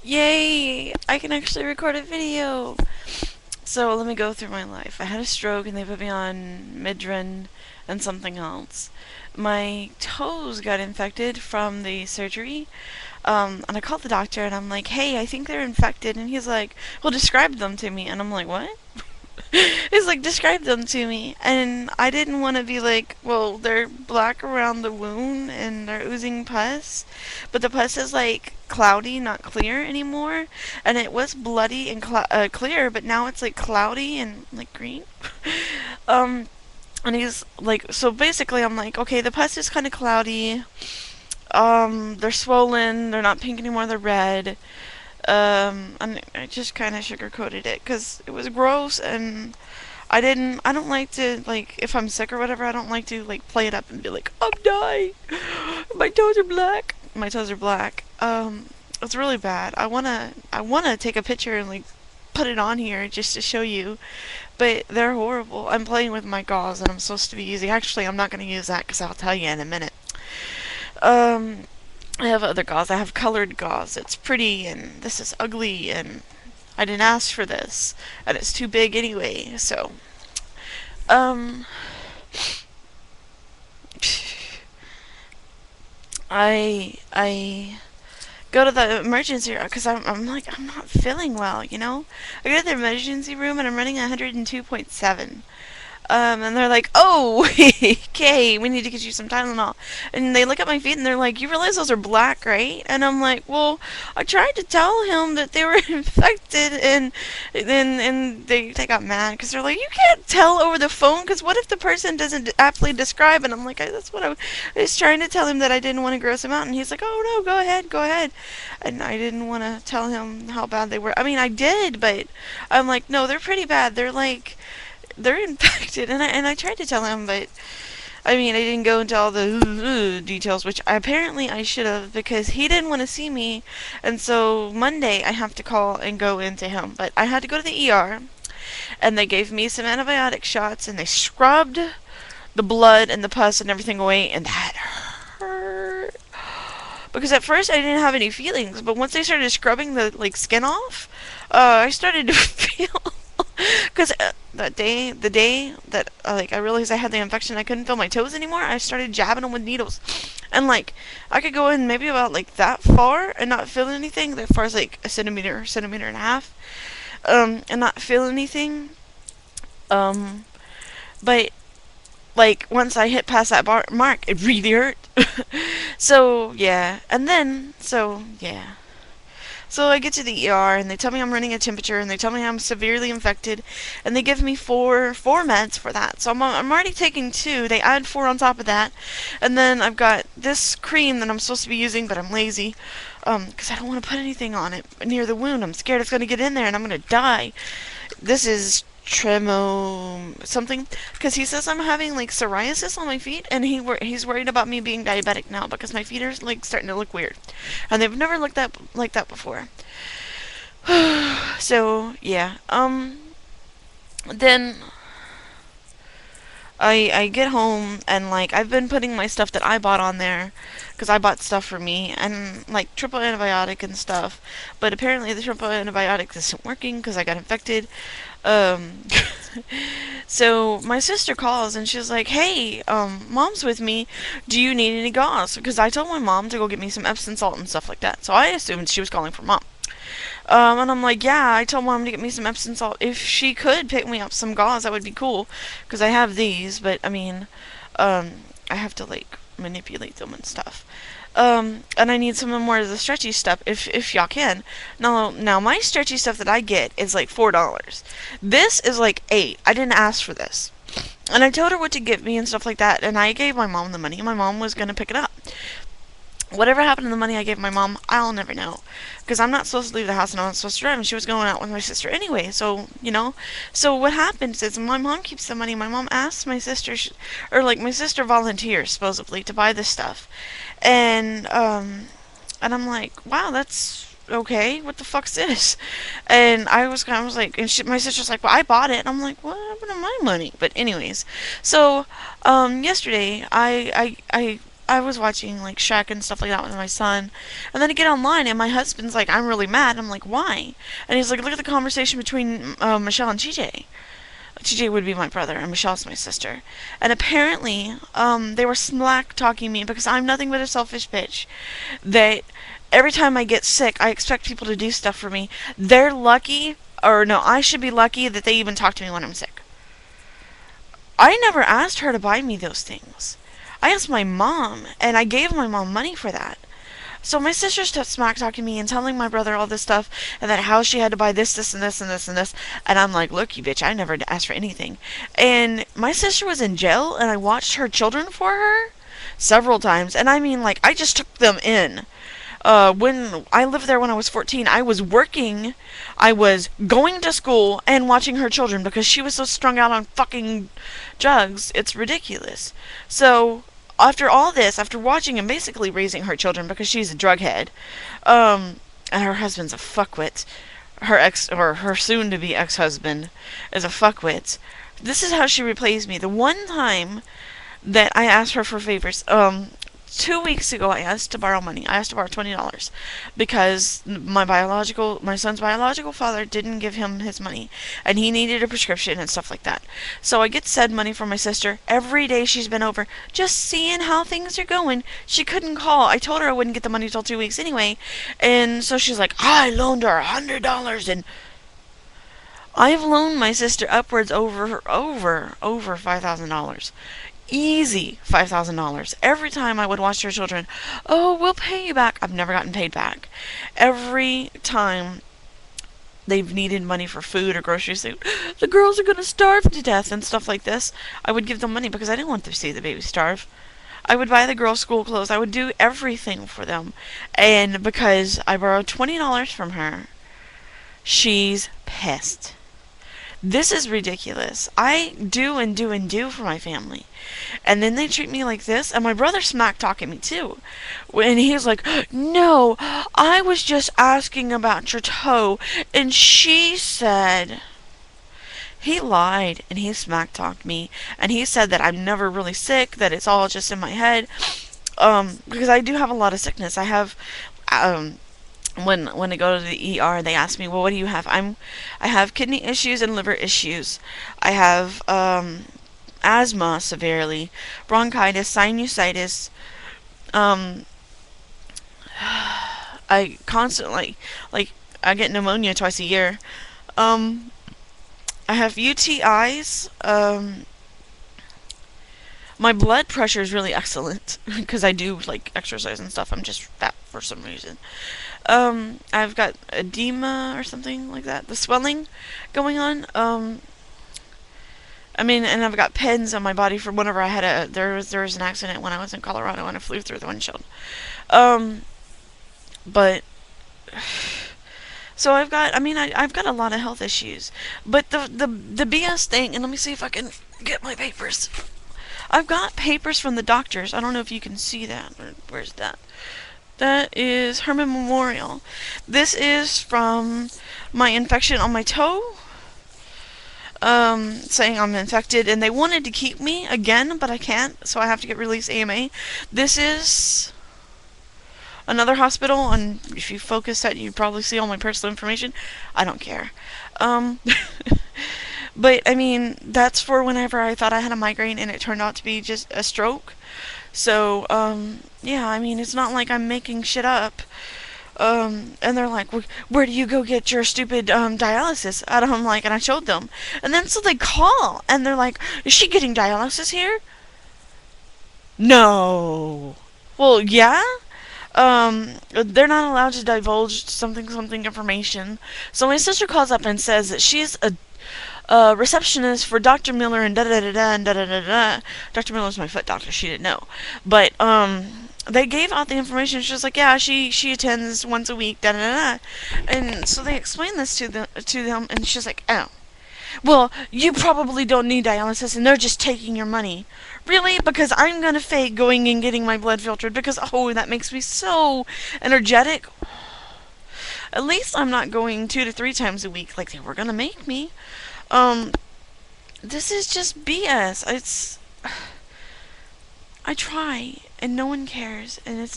Yay! I can actually record a video! So let me go through my life. I had a stroke and they put me on Midrin and something else. My toes got infected from the surgery. And I called the doctor and I'm like, hey, I think they're infected. And he's like, well, describe them to me. And I'm like, what? He's like, describe them to me. And I didn't want to be like, well, they're black around the wound and they're oozing pus. But the pus is like cloudy, not clear anymore. And it was bloody and clear, but now it's like cloudy and like green. um, and he's like, so basically, I'm like, okay, the pus is kind of cloudy. They're swollen. They're not pink anymore. They're red. And I just kind of sugarcoated it because it was gross, and I don't like to, like, if I'm sick or whatever, I don't like to, like, play it up and be like, I'm dying. My toes are black. My toes are black. It's really bad. I wanna take a picture and, like, put it on here just to show you, but they're horrible. I'm playing with my gauze and I'm supposed to be using, actually, I'm not gonna use that because I'll tell you in a minute. Um, I have other gauze. I have colored gauze. It's pretty, and this is ugly, and I didn't ask for this, and it's too big anyway. So, um, I go to the emergency room because I'm like I'm not feeling well. I go to the emergency room and I'm running 102.7. And they're like, oh, okay, we need to get you some Tylenol. And they look at my feet and they're like, you realize those are black, right? And I'm like, well, I tried to tell him that they were infected, and then they got mad because they're like, you can't tell over the phone because what if the person doesn't aptly describe? And I'm like, that's what I was trying to tell him, that I didn't want to gross him out. And he's like, oh, no, go ahead, go ahead. And I didn't want to tell him how bad they were. I mean, I did, but I'm like, no, they're pretty bad. They're infected, and I tried to tell him, but I mean, I didn't go into all the details, which apparently I should have, because he didn't want to see me, and so Monday I have to call and go into him. But I had to go to the ER, and they gave me some antibiotic shots, and they scrubbed the blood and the pus and everything away, and that hurt. Because at first I didn't have any feelings, but once they started scrubbing the skin off, I started to feel. Because the day that I realized I had the infection, I couldn't feel my toes anymore. I started jabbing them with needles, and I could go in maybe about that far and not feel anything. That far as a centimeter and a half, and not feel anything. Um, but once I hit past that mark, it really hurt. So yeah, and then so yeah. So I get to the ER and they tell me I'm running a temperature and they tell me I'm severely infected, and they give me four meds for that. So I'm already taking two. They add four on top of that, and then I've got this cream that I'm supposed to be using, but I'm lazy, because I don't want to put anything on it near the wound. I'm scared it's gonna get in there and I'm gonna die. This is Tremo something, because he says I'm having psoriasis on my feet, and he's worried about me being diabetic now because my feet are starting to look weird, and they've never looked like that before. So yeah, then I get home and I've been putting my stuff that I bought on there because I bought stuff for me, and triple antibiotic and stuff, but apparently the triple antibiotic isn't working because I got infected. Um, so my sister calls and she's like, "Hey, mom's with me. Do you need any gauze?" Because I told my mom to go get me some Epsom salt and stuff like that. So I assumed she was calling for mom. And I'm like, yeah, I told mom to get me some Epsom salt. If she could pick me up some gauze, that would be cool. Because I have these, but I mean, I have to manipulate them and stuff. And I need some more of the stretchy stuff if y'all can. Now my stretchy stuff that I get is $4. This is $8. I didn't ask for this. And I told her what to give me and stuff like that, and I gave my mom the money. My mom was gonna pick it up. Whatever happened to the money I gave my mom, I'll never know. Because I'm not supposed to leave the house and I'm not supposed to drive, and she was going out with my sister anyway, so. So what happens is my mom keeps the money. My mom asks my sister, my sister volunteers, supposedly, to buy this stuff. And I'm like, wow, that's okay. What the fuck's this? And I was kind of like, and my sister's like, well, I bought it. And I'm like, what happened to my money? But anyways, so, yesterday, I I was watching like Shrek and stuff like that with my son, and then I get online and my husband's like, I'm really mad. I'm like, why? And he's like, look at the conversation between Michelle and TJ. TJ would be my brother and Michelle's my sister. And apparently, they were smack talking me because I'm nothing but a selfish bitch. That every time I get sick, I expect people to do stuff for me. They're lucky, or no, I should be lucky that they even talk to me when I'm sick. I never asked her to buy me those things. I asked my mom, and I gave my mom money for that. So my sister starts smack talking me and telling my brother all this stuff, and then how she had to buy this, this, and this, and this, and this. And I'm like, look, you bitch, I never asked for anything. And my sister was in jail, and I watched her children for her several times. And I mean, like, I just took them in. When I lived there when I was 14, I was working, I was going to school, and watching her children because she was so strung out on fucking drugs. It's ridiculous. So, after all this, after watching and basically raising her children because she's a drug head, and her husband's a fuckwit, her soon-to-be ex-husband is a fuckwit, this is how she replays me. The one time that I asked her for favors, 2 weeks ago, I asked to borrow money. I asked to borrow $20 because my son's biological father didn't give him his money, and he needed a prescription and stuff like that. So I get said money from my sister. Every day she's been over, just seeing how things are going. She couldn't call. I told her I wouldn't get the money till 2 weeks anyway, and so she's like, I loaned her $100, and I've loaned my sister upwards over $5,000. Easy $5,000. Every time I would watch her children, oh, we'll pay you back. I've never gotten paid back. Every time they've needed money for food or groceries, the girls are going to starve to death and stuff like this, I would give them money because I didn't want to see the baby starve. I would buy the girls school clothes. I would do everything for them. And because I borrowed $20 from her, she's pissed. This is ridiculous. I do and do and do for my family. And then they treat me like this. And my brother smack talking me too. And he was like, no, I was just asking about your toe. And she said... He lied and he smack talked me. And he said that I'm never really sick, that it's all just in my head. Because I do have a lot of sickness. I have... When I go to the ER, they ask me, well, what do you have? I have kidney issues and liver issues. I have asthma severely, bronchitis, sinusitis. I constantly, like, I get pneumonia twice a year. I have UTIs. My blood pressure is really excellent because I do like exercise and stuff. I'm just fat for some reason. I've got edema or something like that. The swelling going on. I mean, and I've got pins on my body from whenever I had there was an accident when I was in Colorado and I flew through the windshield. But so I've got a lot of health issues. But the BS thing, and let me see if I can get my papers. I've got papers from the doctors. I don't know if you can see that. Where's that? That is Herman Memorial. This is from my infection on my toe. Saying I'm infected, and they wanted to keep me again, but I can't, so I have to get released AMA. This is another hospital, and if you focus that, you'd probably see all my personal information. I don't care. But, I mean, that's for whenever I thought I had a migraine and it turned out to be just a stroke. So, yeah, I mean, it's not like I'm making shit up. And they're like, where do you go get your stupid, dialysis? And I'm like, and I showed them. And then so they call, and they're like, is she getting dialysis here? No. Well, yeah? They're not allowed to divulge something information. So my sister calls up and says that she's a receptionist for Dr. Miller and da-da-da-da and da-da-da-da. Dr. Miller's my foot doctor. She didn't know. But, they gave out the information. She was like, yeah, she attends once a week, da-da-da-da. And so they explained this to them, and she's like, oh. Well, you probably don't need dialysis, and they're just taking your money. Really? Because I'm gonna fake going and getting my blood filtered, because, oh, that makes me so energetic. At least I'm not going 2 to 3 times a week like they were gonna make me. This is just BS. I try. and no one cares, and it's